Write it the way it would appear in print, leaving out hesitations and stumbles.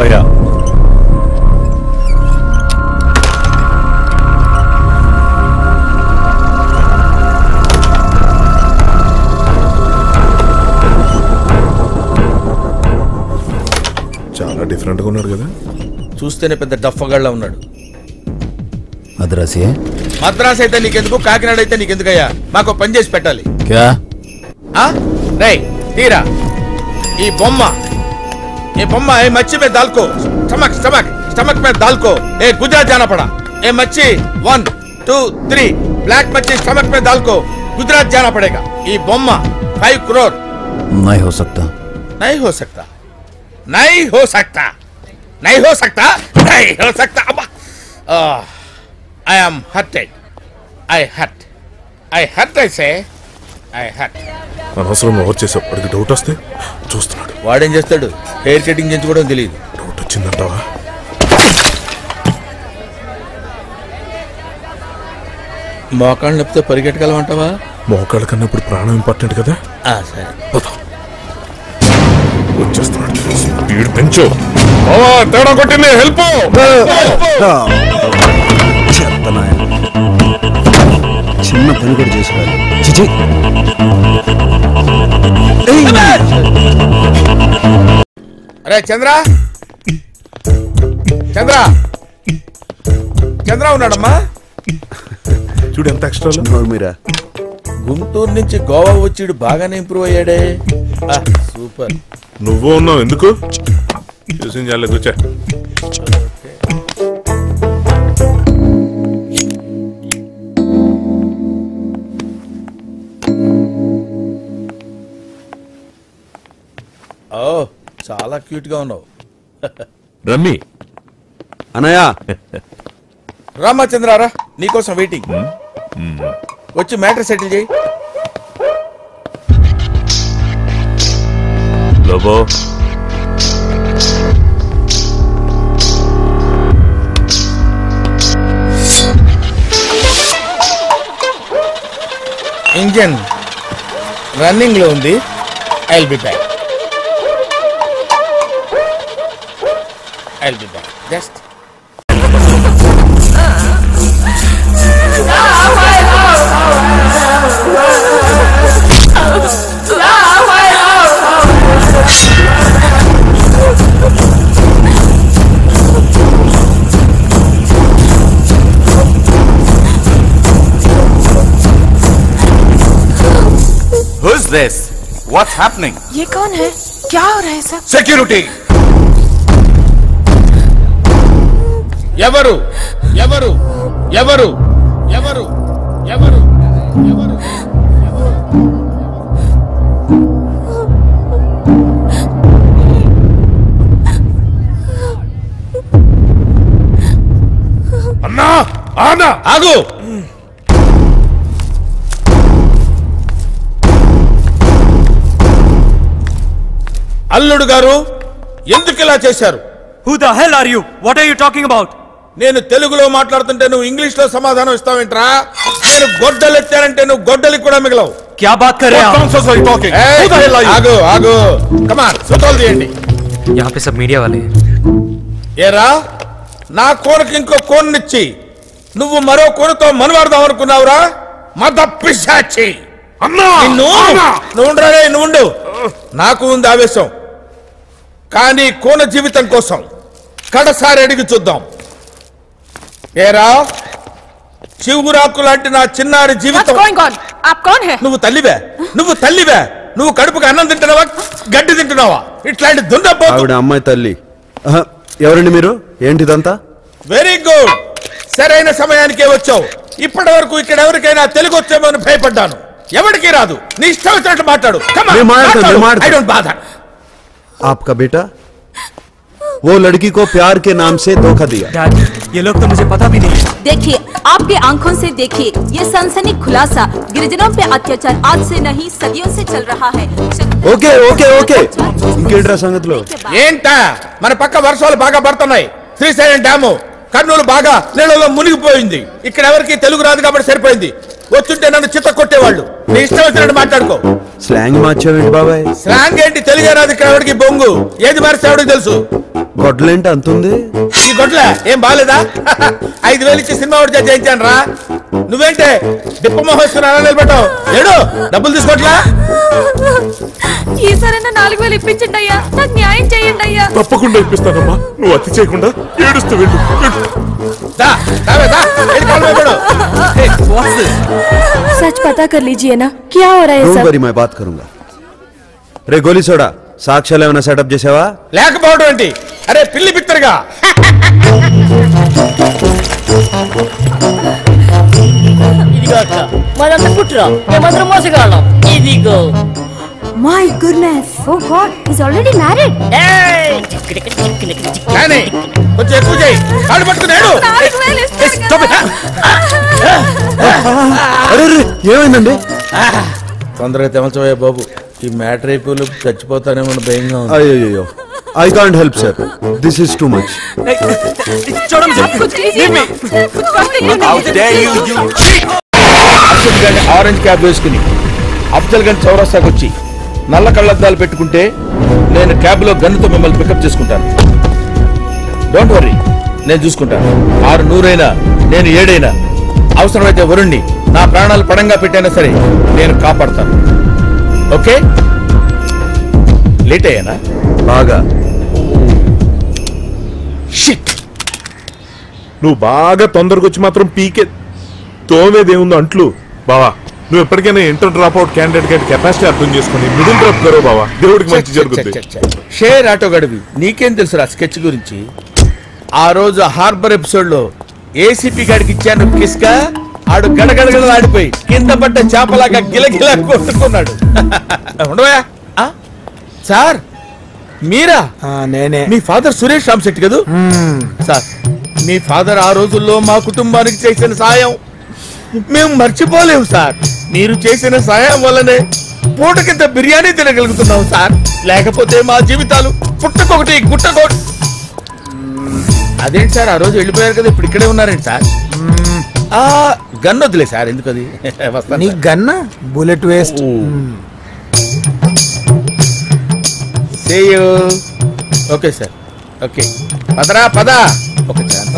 భయ్యా చాలా డిఫరెంట్గా ఉన్నాడు కదా. చూస్తేనే పెద్ద డఫ్ఫగాళ్ళ ఉన్నాడు. మద్రాసి మద్రాస్ అయితే నీకెందుకు, కాకినాడ అయితే నీకెందుకయ్యా? మాకు పని చేసి పెట్టాలి. రేయ్ తీరా ఈ బొమ్మ, ये बम्मा ए मच्छी में डाल को स्टमक स्टमक स्टमक में डाल को ए गुजरात जाना पड़ा. ए मच्छी 1 2 3 ब्लैक मच्छी स्टमक में डाल को गुजरात जाना पड़ेगा. ये बम्मा 5 करोड़. नहीं हो सकता, नहीं हो सकता, नहीं हो सकता, नहीं हो सकता, नहीं हो सकता. I am hurted. I hurt I say. I hurt. అనవసరంగా ఓవర్ చేసావు. వాడికి డౌట్ వస్తే చూస్తున్నాడు. వాడేం చేస్తాడు? హెయిర్ కటింగ్ చేయించుకోవడం తెలియదు. డౌట్ వచ్చిందంటావా? మోకాళ్ళు నొప్పితే పరిగెట్టగలమంటావా? మోకాళ్ళ కన్నా ఇప్పుడు ప్రాణం ఇంపార్టెంట్ కదా. సరే వచ్చేస్తున్నాడు. స్పీడ్ పెంచు. తేడా కొట్టింది. హెల్ప్ చిన్న పని కూడా చేసుకోవాలి. చిచి అరే చంద్ర, చంద్ర, చంద్ర ఉన్నాడమ్మా. చూడు ఎంత ఎక్స్ట్రా. మీరా గుంటూరు నుంచి గోవా వచ్చి బాగానే ఇంప్రూవ్ అయ్యాడే. సూపర్. నువ్వు ఉన్నావు ఎందుకు? చూసి చాలే కూర్చో. చాలా క్యూట్ గా ఉన్నావు. రమ్మి అన్నయ్య రామచంద్రారా, నీకోసం వెయిటింగ్. వచ్చి మ్యాటర్ సెటిల్ చేయి. లోబో ఇంజన్ రన్నింగ్ లో ఉంది. I'll be back. I'll be back. Just. Who's this? What's happening? ये कौन है? क्या हो रहा है सब? Security. ఎవరు ఎవరు ఎవరు ఎవరు ఎవరు ఎవరు? అన్నా ఆనా ఆగు. అల్లుడు గారు ఎందుకు ఇలా చేశారు? Who the hell are you? What are you talking about? నేను తెలుగులో మాట్లాడుతుంటే నువ్వు ఇంగ్లీష్ లో సమాధానం ఇస్తావేంట్రా? నేను గొడ్డలు ఎత్తానంటే నువ్వు గొడ్డలికి కూడా మిగలవు. क्या बात कर रहे हैं आप? ఆగు ఆగు. కమాన్ ఫోటోలు తీయండి. यहाँ पे सब मीडिया वाले हैं. ఏరా, నా కోనకి ఇంకో కోన్నిచ్చి నువ్వు మరో కోనతో మనవాడదాం అనుకున్నావురా? మద పిశాచి. నువ్వు ఉండు. నాకు ఉంది ఆవేశం, కానీ కోన జీవితం కోసం కడసారి అడిగి చూద్దాం. ఏరా, చివురాకు లాంటి నా చిన్నారి జీవితం. నువ్వు తల్లివే, నువ్వు తల్లివే. నువ్వు కడుపుకి అన్నం తింటున్నావా, గడ్డి తింటున్నావా? ఇట్లాంటి దున్నపోతు. అమ్మాయి తల్లి. ఎవరండి మీరు? ఏంటిదంతా? వెరీ గుడ్, సరైన సమయానికే వచ్చావు. ఇప్పటి వరకు ఇక్కడ ఎవరికైనా తెలుగు వచ్చేమో అని భయపడ్డాను. ఎవరికి రాదు. నీ ఇష్టం వచ్చినట్టు మాట్లాడు. I don't bother. आपका बेटा वो लड़की को प्यार के नाम से धोखा दिया. डैड, ये लोग तो मुझे पता भी नहीं. देखिए, आपके आंखों से देखिए, ये सनसनी खुलासा गिरिजनों पे अत्याचार आज से नहीं सदियों से चल रहा है. ఓకే ఓకే ఓకే ఇంకేంట్రా సంగతిలో? ఏంటా, మన పక్క వర్షాలు బాగా పడుతున్నాయి. శ్రీశైలం డ్యాము కర్నూలు బాగా నీళ్ళలో మునిగిపోయింది. ఇక్కడ ఎవరికి తెలుగు రాదు కాబట్టి సరిపోయింది. వచ్చుంటే నన్ను చిత్త కొట్టేవాళ్ళు. నీ ఇష్టం వచ్చినట్టు మాట్లాడుకో. స్లాంగ్ మార్చావేంటి బాబాయ్? స్లాంగ్ ఏంటి? తెలుగే రాదు ఇక్కడ ఎవరికి. బొంగు ఏది మారిస్తే ఎవరికి తెలుసు? గొడ్లేంటి అంతుంది? ఈ గొడ్ల ఏం బాగాలేదా? 5,000 ఇచ్చి సినిమా ఒకటి చేయించాను రా. నువ్వేంటే డిప్ప మహోత్సవం నిలబెట్టావు? ఏడు డబ్బులు తీసుకోవట్లా? ఈసారైనా 4,000 ఇప్పించండి అయ్యా, నాకు న్యాయం చేయండి అయ్యా. తప్పకుండా ఇప్పిస్తానమ్మా, నువ్వు అతి చేయకుండా ఏడుస్తూ వెళ్ళు. सच पता कर लीजिए ना क्या हो रहा है Don't सब? worry, मैं बात करूंगा. రే గోలీ సోడా, సాక్ష్యాలు ఏమైనా సెటప్ చేసావా? లేకపోవడం ఏంటి? అరే పిల్లి పిత్తరుగా, ఇదిగో అక్క మాదంతా కుట్రా, మేమందరం మోసగాళ్ళం. ఇదిగో My goodness, oh God, he's already married. కానీ కొంచెం ఎక్కువ చేయి, కాళ్ళు పట్టుకున్నాడు. 4,000 ఇస్తాడు కదా. అరే ఏమైందండి? తొందరగా తెమల్చవయ్యా బాబు, ఈ మ్యాటర్ అయిపోయి చచ్చిపోతానేమో భయంగా ఉంది. అయ్యో, I can't help sir, this is too much. कुछ कीजिए ना, कुछ అర్షద్ గారిని ఆరెంజ్ క్యాబ్ వేసుకుని అఫ్జల్ గంజ్ చౌరస్తాకు వచ్చి నల్ల కళ్ళద్దాలు పెట్టుకుంటే నేను క్యాబ్ లో గన్నుతో మిమ్మల్ని పికప్ చేసుకుంటాను. డోంట్ వరీ, నేను చూసుకుంటాను. 600 నేను 7 అవసరమైతే వరుణ్ణి నా ప్రాణాలు పడంగా పెట్టైనా సరే నేను కాపాడతాను. ఓకే? లేట్ అయ్యానా? బాగా. షిట్, నువ్వు బాగా తొందరగా వచ్చి మాత్రం పీకే తోమేదేముందో అంట్లు. బావా నువ్వు ఎప్పటికైనా ఇంటర్ డ్రాప్ అవుట్ క్యాండిడేట్ గట్టి కెపాసిటీ అర్థం చేసుకుని మిడిల్ డ్రాప్ కరో బావా, దేవుడికి మంచి జరుగుతుంది. షేర్ ఆటో గడివి నీకేం తెలుసురా స్కెచ్ గురించి? ఆ రోజు హార్బర్ ఎపిసోడ్ లో ఏసీపీ గాడికి ఇచ్చాను కిస్కా, ఆడు గడగడగడ ఆడిపోయి కింద పడ్డ చేపలాగా గిలగిలా కొట్టుకున్నాడు. ఉండవా సార్? మీరా? నేనే. మీ ఫాదర్ సురేష్ రామశెట్టి కదా సార్? మీ ఫాదర్ ఆ రోజుల్లో మా కుటుంబానికి చేసిన సాయం మేము మర్చిపోలేము సార్. మీరు చేసిన సాయం వల్లనే పూటకింత బిర్యానీ తినగలుగుతున్నాం సార్. లేకపోతే మా జీవితాలు పుట్టకొకటి గుట్టకొకటి. అదేంటి సార్, ఆ రోజు వెళ్ళిపోయారు కదా, ఇప్పుడు ఇక్కడే ఉన్నారేంటి సార్? గన్ వద్దులే సార్, ఎందుకు అది? నీ గన్న bullet waste. Okay sir, okay పదరా పద. Okay sir.